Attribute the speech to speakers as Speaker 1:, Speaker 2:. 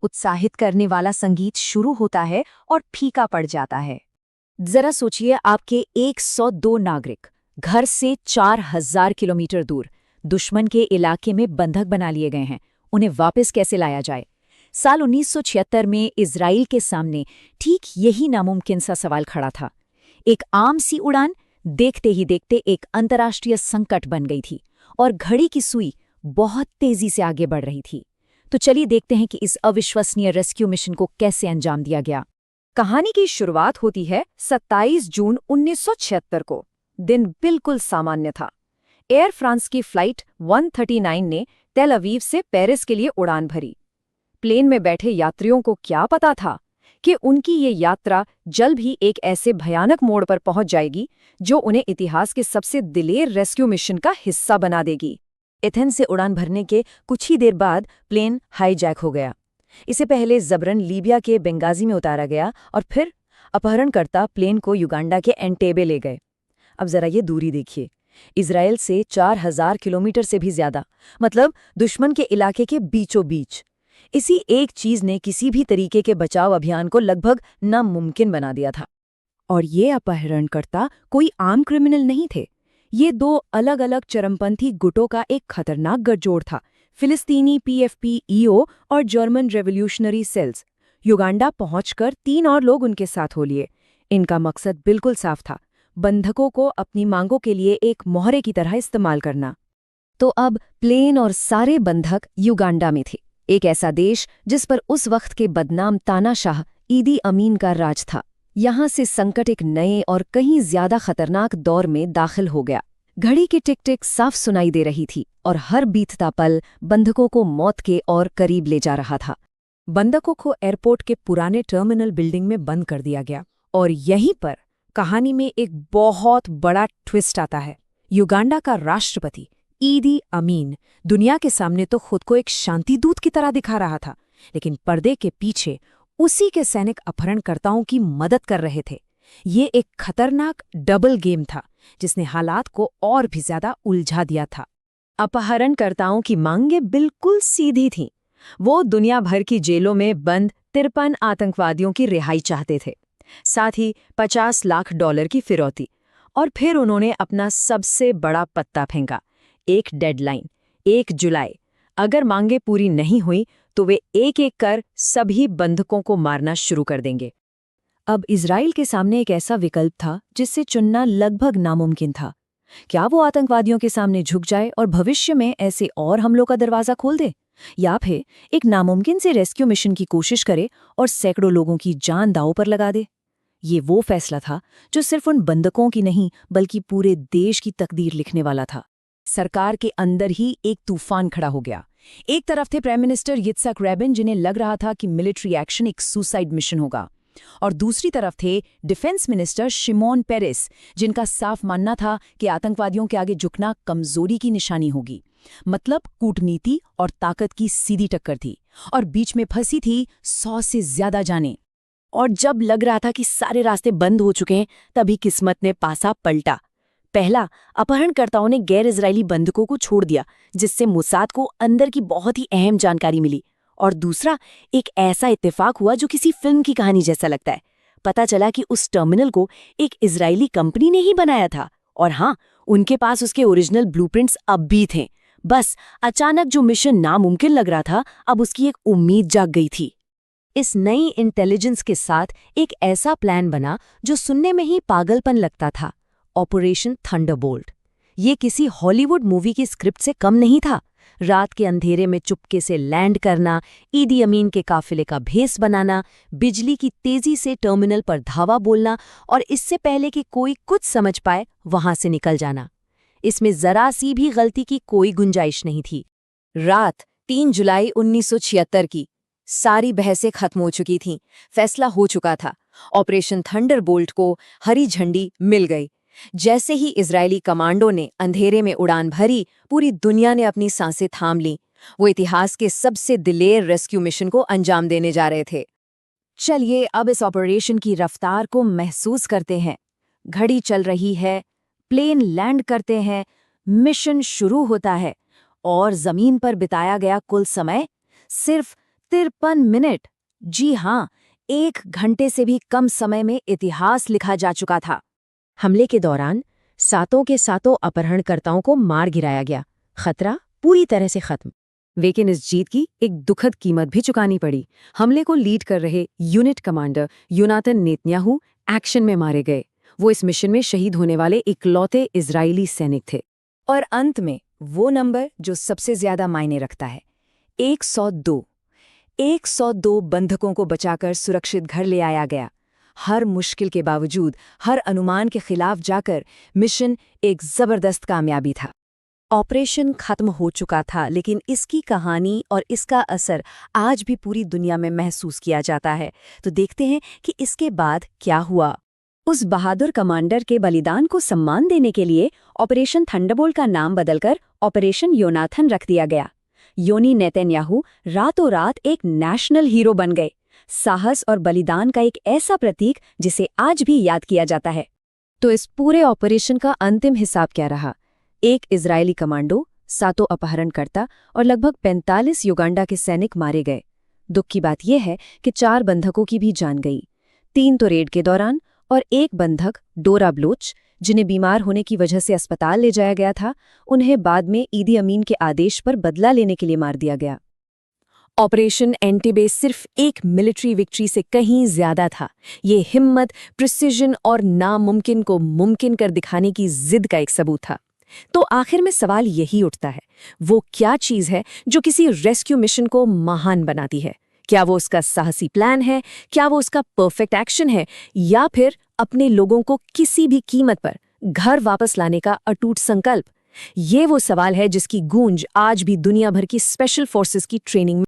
Speaker 1: उत्साहित करने वाला संगीत शुरू होता है और फीका पड़ जाता है। जरा सोचिए, आपके 102 नागरिक घर से 4000 किलोमीटर दूर दुश्मन के इलाके में बंधक बना लिए गए हैं। उन्हें वापस कैसे लाया जाए? साल 1976 में इजराइल के सामने ठीक यही नामुमकिन सा सवाल खड़ा था। एक आम सी उड़ान देखते ही देखते एक अंतर्राष्ट्रीय संकट बन गई थी और घड़ी की सुई बहुत तेजी से आगे बढ़ रही थी। तो चलिए देखते हैं कि इस अविश्वसनीय रेस्क्यू मिशन को कैसे अंजाम दिया गया। कहानी की शुरुआत होती है 27 जून 1976 को। दिन बिल्कुल सामान्य था। एयर फ्रांस की फ्लाइट 139 ने तेल अवीव से पेरिस के लिए उड़ान भरी। प्लेन में बैठे यात्रियों को क्या पता था कि उनकी ये यात्रा जल्द ही एक ऐसे भयानक मोड़ पर पहुंच जाएगी जो उन्हें इतिहास के सबसे दिलेर रेस्क्यू मिशन का हिस्सा बना देगी। एथेंस से उड़ान भरने के कुछ ही देर बाद प्लेन हाईजैक हो गया। इसे पहले जबरन लीबिया के बेंगाजी में उतारा गया और फिर अपहरणकर्ता प्लेन को युगांडा के एंटेबे ले गए। अब जरा ये दूरी देखिए, इजराइल से 4000 किलोमीटर से भी ज्यादा, मतलब दुश्मन के इलाके के बीचों बीच। इसी एक चीज ने किसी भी तरीके के बचाव अभियान को लगभग नामुमकिन बना दिया था। और ये अपहरणकर्ता कोई आम क्रिमिनल नहीं थे। ये दो अलग अलग चरमपंथी गुटों का एक खतरनाक गठजोड़ था, फिलिस्तीनी PFP-EO और जर्मन रेवोल्यूशनरी सेल्स। युगांडा पहुंचकर 3 और लोग उनके साथ हो लिए। इनका मकसद बिल्कुल साफ था, बंधकों को अपनी मांगों के लिए एक मोहरे की तरह इस्तेमाल करना। तो अब प्लेन और सारे बंधक युगांडा में थे, एक ऐसा देश जिस पर उस वक्त के बदनाम तानाशाह ईदी अमीन का राज था। यहाँ से संकट एक नए और कहीं ज्यादा खतरनाक दौर में दाखिल हो गया। घड़ी की टिक टिक साफ सुनाई दे रही थी और हर बीतता पल बंधकों को मौत के और करीब ले जा रहा था। बंधकों को एयरपोर्ट के पुराने टर्मिनल बिल्डिंग में बंद कर दिया गया और यहीं पर कहानी में एक बहुत बड़ा ट्विस्ट आता है। युगांडा का राष्ट्रपति ईदी अमीन दुनिया के सामने तो खुद को एक शांतिदूत की तरह दिखा रहा था, लेकिन पर्दे के पीछे उसी के सैनिक अपहरणकर्ताओं की मदद कर रहे थे। ये एक खतरनाक डबल गेम था जिसने हालात को और भी ज्यादा उलझा दिया था। अपहरणकर्ताओं की मांगें बिल्कुल सीधी थीं। वो दुनिया भर की जेलों में बंद 53 आतंकवादियों की रिहाई चाहते थे, साथ ही $50 लाख की फिरौती। और फिर उन्होंने अपना सबसे बड़ा पत्ता फेंका, एक डेडलाइन, 1 जुलाई। अगर मांगें पूरी नहीं हुई तो वे एक एक कर सभी बंधकों को मारना शुरू कर देंगे। अब इजराइल के सामने एक ऐसा विकल्प था जिससे चुनना लगभग नामुमकिन था। क्या वो आतंकवादियों के सामने झुक जाए और भविष्य में ऐसे और हमलों का दरवाजा खोल दे, या फिर एक नामुमकिन से रेस्क्यू मिशन की कोशिश करे और सैकड़ों लोगों की जान दांव पर लगा दे? ये वो फैसला था जो सिर्फ उन बंधकों की नहीं बल्कि पूरे देश की तकदीर लिखने वाला था। सरकार के अंदर ही एक तूफान खड़ा हो गया। एक तरफ थे प्राइम मिनिस्टर यित्साक रैबिन, जिन्हें लग रहा था कि मिलिट्री एक्शन एक सुसाइड मिशन होगा, और दूसरी तरफ थे डिफेंस मिनिस्टर शिमोन पेरेस, जिनका साफ मानना था कि आतंकवादियों के आगे झुकना कमजोरी की निशानी होगी। मतलब कूटनीति और ताकत की सीधी टक्कर थी, और बीच में फंसी थी 100 से ज्यादा जानें। और जब लग रहा था कि सारे रास्ते बंद हो चुके हैं, तभी किस्मत ने पासा पलटा। पहला, अपहरणकर्ताओं ने गैर इजरायली बंधकों को छोड़ दिया, जिससे मोसाद को अंदर की बहुत ही अहम जानकारी मिली। और दूसरा, एक ऐसा इत्तेफाक हुआ जो किसी फिल्म की कहानी जैसा लगता है। पता चला कि उस टर्मिनल को एक इजरायली कंपनी ने ही बनाया था, और हाँ, उनके पास उसके ओरिजिनल ब्लूप्रिंट्स अब भी थे। बस अचानक जो मिशन नामुमकिन लग रहा था, अब उसकी एक उम्मीद जाग गई थी। इस नई इंटेलिजेंस के साथ एक ऐसा प्लान बना जो सुनने में ही पागलपन लगता था, ऑपरेशन थंडरबोल्ट। ये किसी हॉलीवुड मूवी की स्क्रिप्ट से कम नहीं था। रात के अंधेरे में चुपके से लैंड करना, ईदी अमीन के काफिले का भेस बनाना, बिजली की तेजी से टर्मिनल पर धावा बोलना और इससे पहले कि कोई कुछ समझ पाए वहां से निकल जाना। इसमें जरा सी भी गलती की कोई गुंजाइश नहीं थी। रात 3 जुलाई 1976 की सारी बहसें खत्म हो चुकी थीं। फैसला हो चुका था। ऑपरेशन थंडरबोल्ट को हरी झंडी मिल गई। जैसे ही इजरायली कमांडो ने अंधेरे में उड़ान भरी, पूरी दुनिया ने अपनी सांसें थाम लीं। वो इतिहास के सबसे दिलेर रेस्क्यू मिशन को अंजाम देने जा रहे थे। चलिए अब इस ऑपरेशन की रफ्तार को महसूस करते हैं। घड़ी चल रही है, प्लेन लैंड करते हैं, मिशन शुरू होता है और जमीन पर बिताया गया कुल समय सिर्फ 53 मिनट। जी हाँ, 1 घंटे से भी कम समय में इतिहास लिखा जा चुका था।
Speaker 2: हमले के दौरान सातों के सातों अपहरणकर्ताओं को मार गिराया गया। खतरा पूरी तरह से खत्म।
Speaker 1: लेकिन इस जीत की एक दुखद कीमत भी चुकानी पड़ी। हमले को लीड कर रहे unit commander Yonatan Netanyahu action में मारे गए। वो इस मिशन में शहीद होने वाले इकलौते इजरायली सैनिक थे। और अंत में वो नंबर जो सबसे ज्यादा मायने रखता है, 102। 102 बंधकों को बचाकर सुरक्षित घर ले आया गया। हर मुश्किल के बावजूद, हर अनुमान के खिलाफ जाकर मिशन एक जबरदस्त कामयाबी था। ऑपरेशन खत्म हो चुका था, लेकिन इसकी कहानी और इसका असर आज भी पूरी दुनिया में महसूस किया जाता है। तो देखते हैं कि इसके बाद क्या हुआ। उस बहादुर कमांडर के बलिदान को सम्मान देने के लिए ऑपरेशन थंडरबोल्ट का नाम बदलकर ऑपरेशन योनाथन रख दिया गया। योनी नेतन्याहू रातों रात एक नेशनल हीरो बन गए। साहस और बलिदान का एक ऐसा प्रतीक जिसे आज भी याद किया जाता है। तो इस पूरे ऑपरेशन का अंतिम हिसाब क्या रहा? एक इजरायली कमांडो, 7 अपहरणकर्ता और लगभग 45 युगांडा के सैनिक मारे गए। दुख की बात यह है कि 4 बंधकों की भी जान गई। 3 तो रेड के दौरान और एक बंधक डोरा ब्लोच, जिन्हें बीमार होने की वजह से अस्पताल ले जाया गया था, उन्हें बाद में ईदी अमीन के आदेश पर बदला लेने के लिए मार दिया गया। ऑपरेशन एंटीबे सिर्फ एक मिलिट्री विक्ट्री से कहीं ज्यादा था। ये हिम्मत, प्रिसिजन और नामुमकिन को मुमकिन कर दिखाने की जिद का एक सबूत था। तो आखिर में सवाल यही उठता है, वो क्या चीज है जो किसी रेस्क्यू मिशन को महान बनाती है? क्या वो उसका साहसी प्लान है? क्या वो उसका परफेक्ट एक्शन है? या फिर अपने लोगों को किसी भी कीमत पर घर वापस लाने का अटूट संकल्प? ये वो सवाल है जिसकी गूंज आज भी दुनिया भर की स्पेशल फोर्सेस की ट्रेनिंग